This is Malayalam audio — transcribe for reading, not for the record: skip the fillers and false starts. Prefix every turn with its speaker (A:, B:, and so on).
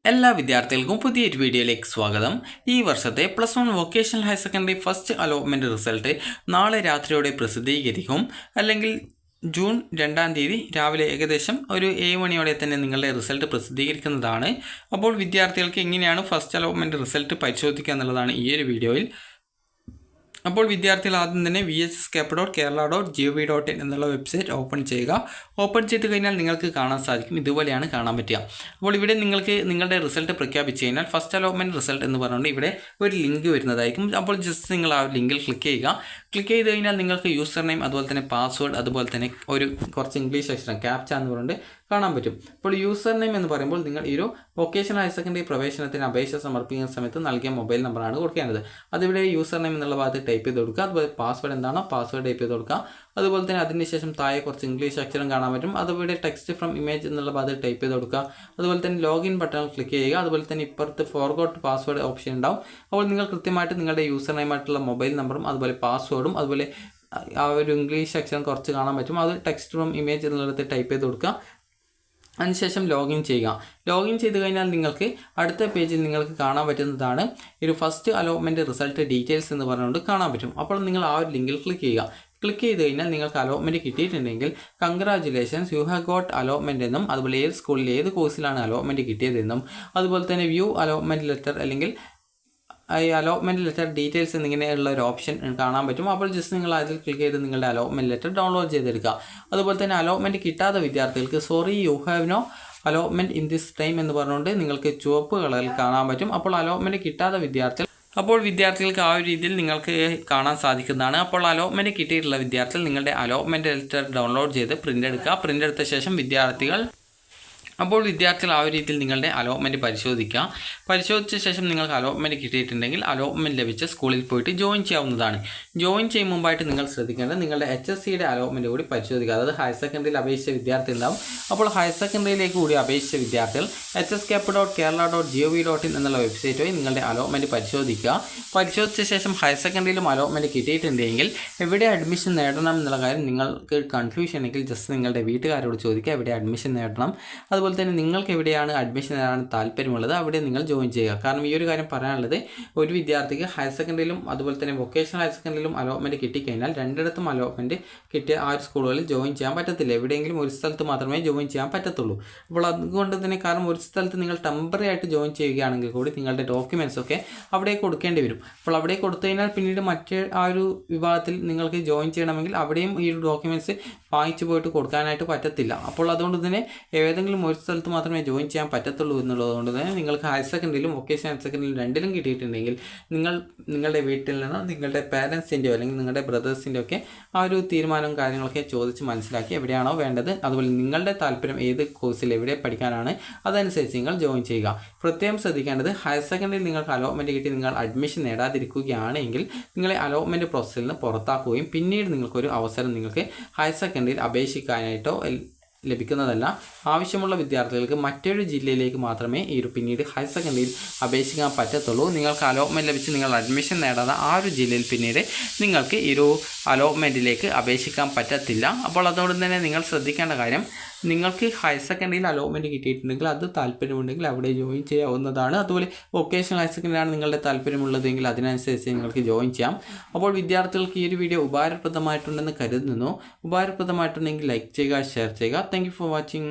A: എല്ലാ വിദ്യാർത്ഥികൾക്കും പുതിയൊരു വീഡിയോയിലേക്ക് സ്വാഗതം. ഈ വർഷത്തെ +1 vocational higher secondary first allotment result നാളെ രാത്രിയോടെ പ്രസിദ്ധീകരിക്കും. അല്ലെങ്കിൽ ജൂൺ 2-ാം തീയതി രാവിലെ ഏകദേശം ഒരു 7 മണിയോടെ തന്നെ നിങ്ങളുടെ റിസൾട്ട് പ്രസിദ്ധീകരിക്കുന്നതാണ്. അപ്പോൾ വിദ്യാർത്ഥികൾക്ക് എങ്ങനെയാണ് ഫസ്റ്റ് അലോട്ട്മെൻറ്റ് റിസൾട്ട് പരിശോധിക്കുക എന്നുള്ളതാണ് ഈ ഒരു വീഡിയോയിൽ. അപ്പോൾ വിദ്യാർത്ഥികൾ ആദ്യം തന്നെ vhscap.kerala.gov.in എന്നുള്ള വെബ്സൈറ്റ് ഓപ്പൺ ചെയ്യുക. ഓപ്പൺ ചെയ്ത് കഴിഞ്ഞാൽ നിങ്ങൾക്ക് കാണാൻ സാധിക്കും, ഇതുപോലെയാണ് കാണാൻ പറ്റുക. അപ്പോൾ ഇവിടെ നിങ്ങൾക്ക് നിങ്ങളുടെ റിസൾട്ട് പ്രഖ്യാപിച്ചു കഴിഞ്ഞാൽ ഫസ്റ്റ് അലോട്ട്മെൻറ്റ് റിസൾട്ട് എന്ന് പറഞ്ഞുകൊണ്ട് ഇവിടെ ഒരു ലിങ്ക് വരുന്നതായിരിക്കും. അപ്പോൾ ജസ്റ്റ് നിങ്ങൾ ആ ലിങ്കിൽ ക്ലിക്ക് ചെയ്യുക. ക്ലിക്ക് ചെയ്ത് കഴിഞ്ഞാൽ നിങ്ങൾക്ക് യൂസർ നെയിം, അതുപോലെ തന്നെ പാസ്വേഡ്, അതുപോലെ തന്നെ കുറച്ച് ഇംഗ്ലീഷ് അക്ഷരം ക്യാപ്ച എന്ന് പറഞ്ഞുകൊണ്ട് കാണാൻ പറ്റും. അപ്പോൾ യൂസർ നെയിം എന്ന് പറയുമ്പോൾ നിങ്ങൾ ഈ ഒരു വൊക്കേഷണൽ ഹയർ സെക്കൻഡറി പ്രവേശനത്തിന് അപേക്ഷ സമർപ്പിക്കുന്ന സമയത്ത് നൽകിയ മൊബൈൽ നമ്പറാണ് കൊടുക്കേണ്ടത്. അതിവിടെ യൂസർ നെയിം എന്നുള്ള ഭാഗത്ത് ടൈപ്പ് ചെയ്ത് കൊടുക്കുക. അതുപോലെ പാസ്വേഡ് എന്താണോ പാസ്വേഡ് ടൈപ്പ് ചെയ്ത് കൊടുക്കുക. അതുപോലെ തന്നെ അതിനുശേഷം താഴെ കുറച്ച് ഇംഗ്ലീഷ് അക്ഷരം കാണാൻ പറ്റും. അതിവിടെ ടെക്സ്റ്റ് ഫ്രം ഇമേജ് എന്നുള്ള ഭാഗത്ത് ടൈപ്പ് ചെയ്ത് കൊടുക്കുക. അതുപോലെ തന്നെ ലോഗിൻ ബട്ടൺ ക്ലിക്ക് ചെയ്യുക. അതുപോലെ തന്നെ ഇപ്പുറത്ത് ഫോർഗോട്ട് പാസ്വേഡ് ഓപ്ഷൻ ഉണ്ടാവും. അപ്പോൾ നിങ്ങൾ കൃത്യമായിട്ട് നിങ്ങളുടെ യൂസർ നെയിമായിട്ടുള്ള മൊബൈൽ നമ്പറും അതുപോലെ പാസ്വേഡും അതുപോലെ ആ ഒരു ഇംഗ്ലീഷ് അക്ഷരം കുറച്ച് കാണാൻ പറ്റും, അത് ടെക്സ്റ്റ് ഫ്രം ഇമേജ് എന്നുള്ളത് ടൈപ്പ് ചെയ്ത് കൊടുക്കുക. അതിനുശേഷം ലോഗിൻ ചെയ്യുക. ലോഗിൻ ചെയ്ത് കഴിഞ്ഞാൽ നിങ്ങൾക്ക് അടുത്ത പേജിൽ നിങ്ങൾക്ക് കാണാൻ പറ്റുന്നതാണ് ഒരു ഫസ്റ്റ് അലോട്ട്മെൻറ്റ് റിസൾട്ട് ഡീറ്റെയിൽസ് എന്ന് പറഞ്ഞുകൊണ്ട് കാണാൻ പറ്റും. അപ്പോൾ നിങ്ങൾ ആ ഒരു ലിങ്കിൽ ക്ലിക്ക് ചെയ്യുക. ക്ലിക്ക് ചെയ്ത് കഴിഞ്ഞാൽ നിങ്ങൾക്ക് അലോട്ട്മെൻറ്റ് കിട്ടിയിട്ടുണ്ടെങ്കിൽ congratulations, you have got allotment എന്നും അതുപോലെ ഏത് സ്കൂളിൽ ഏത് കോഴ്സിലാണ് അലോട്ട്മെൻറ്റ് കിട്ടിയതെന്നും അതുപോലെ തന്നെ വ്യൂ അലോട്ട്മെൻറ്റ് ലെറ്റർ അല്ലെങ്കിൽ ഈ അലോട്ട്മെൻറ്റ് ലെറ്റർ ഡീറ്റെയിൽസ് എന്നിങ്ങനെയുള്ള ഒരു ഓപ്ഷൻ കാണാൻ പറ്റും. അപ്പോൾ ജസ്റ്റ് നിങ്ങൾ അതിൽ ക്ലിക്ക് ചെയ്ത് നിങ്ങളുടെ അലോട്ട്മെൻറ്റ് ലെറ്റർ ഡൗൺലോഡ് ചെയ്തെടുക്കുക. അതുപോലെ തന്നെ അലോട്ട്മെൻറ്റ് കിട്ടാത്ത വിദ്യാർത്ഥികൾക്ക് sorry you have no allotment in this time എന്ന് പറഞ്ഞുകൊണ്ട് നിങ്ങൾക്ക് ചുവപ്പ് കളറിൽ കാണാൻ പറ്റും. അപ്പോൾ അലോട്ട്മെൻറ്റ് കിട്ടാത്ത വിദ്യാർത്ഥികൾക്ക് ആ ഒരു രീതിയിൽ നിങ്ങൾക്ക് കാണാൻ സാധിക്കുന്നതാണ്. അപ്പോൾ അലോട്ട്മെൻറ്റ് കിട്ടിയിട്ടുള്ള വിദ്യാർത്ഥികൾ നിങ്ങളുടെ അലോട്ട്മെൻറ്റ് ലെറ്റർ ഡൗൺലോഡ് ചെയ്ത് പ്രിൻ്റ് എടുക്കുക. പ്രിൻ്റ് എടുത്ത ശേഷം വിദ്യാർത്ഥികൾ ആ ഒരു രീതിയിൽ നിങ്ങളുടെ അലോട്ട്മെൻറ്റ് പരിശോധിച്ച ശേഷം നിങ്ങൾക്ക് അലോട്ട്മെൻറ്റ് കിട്ടിയിട്ടുണ്ടെങ്കിൽ അലോട്ട്മെൻറ്റ് ലഭിച്ച സ്കൂളിൽ പോയിട്ട് ജോയിൻ ചെയ്യാവുന്നതാണ്. ജോയിൻ ചെയ്യും മുമ്പായിട്ട് നിങ്ങൾ ശ്രദ്ധിക്കേണ്ടത് നിങ്ങളുടെ HSCയുടെ അലോട്ട്മെൻറ്റ് കൂടി പരിശോധിക്കുക. അതായത് ഹയർ സെക്കൻഡറിയിൽ അപേക്ഷിച്ച വിദ്യാർത്ഥി ഉണ്ടാവും. അപ്പോൾ ഹയർ സെക്കൻഡറിയിലേക്ക് കൂടി അപേക്ഷിച്ച വിദ്യാർത്ഥികൾ hscap.kerala.gov.in എന്നുള്ള വെബ്സൈറ്റ് വഴി നിങ്ങളുടെ അലോട്ട്മെൻറ്റ് പരിശോധിച്ച ശേഷം ഹയർ സെക്കൻഡറിയിലും അലോട്ട്മെൻറ്റ് കിട്ടിയിട്ടുണ്ടെങ്കിൽ എവിടെ അഡ്മിഷൻ നേടണം എന്നുള്ള കാര്യം നിങ്ങൾക്ക് കൺഫ്യൂഷൻ ഉണ്ടെങ്കിൽ ജസ്റ്റ് നിങ്ങളുടെ വീട്ടുകാരോട് ചോദിക്കുക, എവിടെ അഡ്മിഷൻ നേടണം. അതുപോലെ തന്നെ നിങ്ങൾക്ക് എവിടെയാണ് അഡ്മിഷൻ നേടാൻ താല്പര്യമുള്ളത് അവിടെ നിങ്ങൾ ജോയിൻ ചെയ്യുക. കാരണം ഈ ഒരു കാര്യം പറയാനുള്ളത്, ഒരു വിദ്യാർത്ഥിക്ക് ഹയർ സെക്കൻഡറിയിലും അതുപോലെ തന്നെ വൊക്കേഷണൽ ഹയർ സെക്കൻഡറിയിലും അലോട്ട്മെൻറ്റ് കിട്ടിക്കഴിഞ്ഞാൽ രണ്ടിടത്തും അലോട്ട്മെൻറ്റ് കിട്ടിയ ആ ഒരു സ്കൂളുകളിൽ ജോയിൻ ചെയ്യാൻ പറ്റത്തില്ല. എവിടെയെങ്കിലും ഒരു സ്ഥലത്ത് മാത്രമേ ജോയിൻ ചെയ്യാൻ പറ്റത്തുള്ളൂ. അപ്പോൾ അതുകൊണ്ട് തന്നെ കാരണം ഒരു സ്ഥലത്ത് നിങ്ങൾ ടെമ്പററി ആയിട്ട് ജോയിൻ ചെയ്യുകയാണെങ്കിൽ കൂടി നിങ്ങളുടെ ഡോക്യുമെൻറ്റ്സ് ഒക്കെ അവിടെ കൊടുക്കേണ്ടി വരും. അപ്പോൾ അവിടെ കൊടുത്തു കഴിഞ്ഞാൽ പിന്നീട് മറ്റേ ആ ഒരു വിഭാഗത്തിൽ നിങ്ങൾക്ക് ജോയിൻ ചെയ്യണമെങ്കിൽ അവിടെയും ഈ ഒരു ഡോക്യുമെൻറ്റ്സ് വാങ്ങിച്ചു പോയിട്ട് കൊടുക്കാനായിട്ട് പറ്റത്തില്ല. അപ്പോൾ അതുകൊണ്ട് തന്നെ ഏതെങ്കിലും ഒരു സ്ഥലത്ത് മാത്രമേ ജോയിൻ ചെയ്യാൻ പറ്റത്തുള്ളൂ എന്നുള്ളതുകൊണ്ട് തന്നെ നിങ്ങൾക്ക് ഹയർ സെക്കൻഡറിയിലും വൊക്കേഷണൽ ഹയർ സെക്കൻഡറിയിലും രണ്ടിലും കിട്ടിയിട്ടുണ്ടെങ്കിൽ നിങ്ങളുടെ വീട്ടിൽ നിന്ന് നിങ്ങളുടെ പാരൻസിൻ്റെയോ അല്ലെങ്കിൽ നിങ്ങളുടെ ബ്രദേഴ്സിൻ്റെ ഒക്കെ ആ ഒരു തീരുമാനവും കാര്യങ്ങളൊക്കെ ചോദിച്ച് മനസ്സിലാക്കി എവിടെയാണോ വേണ്ടത്, അതുപോലെ നിങ്ങളുടെ താല്പര്യം ഏത് കോഴ്സിൽ എവിടെ പഠിക്കാനാണ് അതനുസരിച്ച് നിങ്ങൾ ജോയിൻ ചെയ്യുക. പ്രത്യേകം ശ്രദ്ധിക്കേണ്ടത്, ഹയർ സെക്കൻഡറിയിൽ നിങ്ങൾക്ക് അലോട്ട്മെൻറ്റ് കിട്ടി നിങ്ങൾ അഡ്മിഷൻ നേടാതിരിക്കുകയാണെങ്കിൽ നിങ്ങളെ അലോട്ട്മെൻറ്റ് പ്രോസസ്സിൽ നിന്ന് പുറത്താക്കുകയും പിന്നീട് നിങ്ങൾക്കൊരു അവസരം നിങ്ങൾക്ക് ഹയർ സെക്കൻഡറിയിൽ അപേക്ഷിക്കാനായിട്ടോ ലഭിക്കുന്നതല്ല. ആവശ്യമുള്ള വിദ്യാർത്ഥികൾക്ക് മറ്റൊരു ജില്ലയിലേക്ക് മാത്രമേ പിന്നീട് ഹയർ സെക്കൻഡറിയിൽ അപേക്ഷിക്കാൻ പറ്റത്തുള്ളൂ. നിങ്ങൾക്ക് അലോട്ട്മെൻറ്റ് ലഭിച്ച് നിങ്ങൾ അഡ്മിഷൻ നേടാതെ ആ ഒരു ജില്ലയിൽ പിന്നീട് നിങ്ങൾക്ക് ഈ ഒരു അലോട്ട്മെൻറ്റിലേക്ക് അപേക്ഷിക്കാൻ പറ്റത്തില്ല. അപ്പോൾ അതുകൊണ്ട് തന്നെ നിങ്ങൾ ശ്രദ്ധിക്കേണ്ട കാര്യം, നിങ്ങൾക്ക് ഹയർ സെക്കൻഡറിയിൽ അലോട്ട്മെൻറ്റ് കിട്ടിയിട്ടുണ്ടെങ്കിൽ അത് താല്പര്യമുണ്ടെങ്കിൽ അവിടെ ജോയിൻ ചെയ്യാവുന്നതാണ്. അതുപോലെ വൊക്കേഷണൽ ഹയർ സെക്കൻഡറിയാണ് നിങ്ങളുടെ താല്പര്യമുള്ളതെങ്കിൽ അതിനനുസരിച്ച് നിങ്ങൾക്ക് ജോയിൻ ചെയ്യാം. അപ്പോൾ വിദ്യാർത്ഥികൾക്ക് ഈ ഒരു വീഡിയോ ഉപകാരപ്രദമായിട്ടുണ്ടെന്ന് കരുതുന്നു. ഉപകാരപ്രദമായിട്ടുണ്ടെങ്കിൽ ലൈക്ക് ചെയ്യുക, ഷെയർ ചെയ്യുക. Thank you for watching.